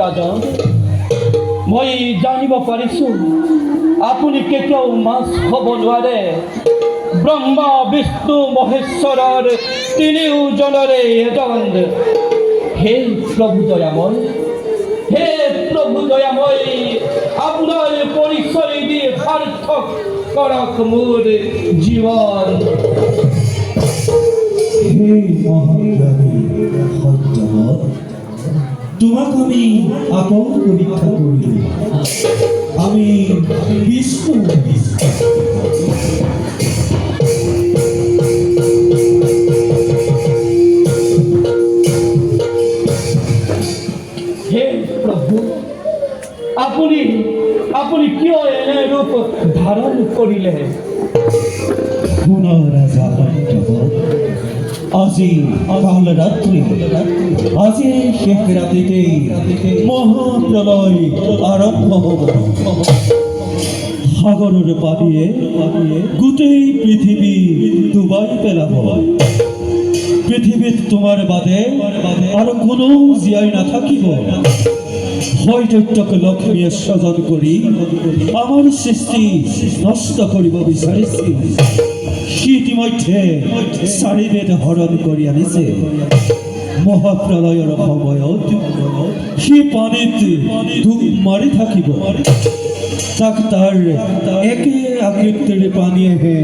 ৰাজন, মই জানিব পাৰিছোঁ আপুনি কেতিয়াও মাছ হ'ব নোৱাৰে। ব্ৰহ্মা বিষ্ণু মহেশ্বৰৰ তিনিওজনৰে এজন। হে প্ৰভু দয়াময়, হে প্ৰভু দয়াময়, আপোনাৰ পৰিচয় দি সাৰ্থক কৰক মোৰ জীৱন। হে মহাজ্ঞানী সত্যবাদ, তোমাক আমি আকৌ পৰীক্ষা কৰিলোঁ। আমি বিষ্ণু হে প্ৰভু, আপুনি আপুনি কিয় এনে ৰূপ ধাৰণ কৰিলে? শুনা ৰাজা সত্যবাদ, আজি কাল ৰাত্ৰি আজি শেষ ৰাতিতেই মহাপ্ৰলয় আৰম্ভ হ'ব। সাগৰৰ পানীয়ে গোটেই পৃথিৱী ডুবাই পেলাব। পৃথিৱীত তোমাৰ বাদে আৰু কোনো জীয়াই নাথাকিব। হয় দৈত্যক লক্ষ্মীয়ে স্বজন কৰি আমাৰ সৃষ্টি নষ্ট কৰিব বিচাৰিছিল। সি ইতিমধ্যে চাৰিবেদ হৰণ কৰি আনিছে। মহাপ্ৰলয়ৰ সময়ত সি পানীত ডুব মাৰি থাকিব। তাক তাৰ একে আকৃতিৰ পানীয়েহে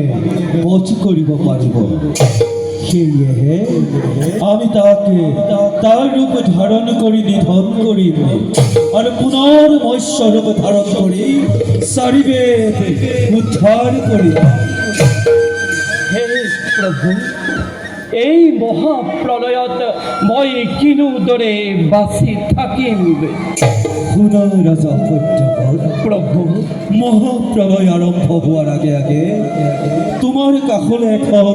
বধ কৰিব পাৰিব। সেয়েহে আমি তাকে তাৰ ৰূপ ধাৰণ কৰি নিধন কৰিম আৰু পুনৰ মৎস্য ৰূপ ধাৰণ কৰি চাৰিবেদ উদ্ধাৰ কৰিম। হে প্ৰভু, এই মহাপ্ৰলয়ত মই কিনোদৰে বাচি থাকিম? শুনা ৰাজা সত্যবাদ, প্ৰভু, মহাপ্ৰলয় আৰম্ভ হোৱাৰ আগে আগে তোমাৰ কাষলৈ এখন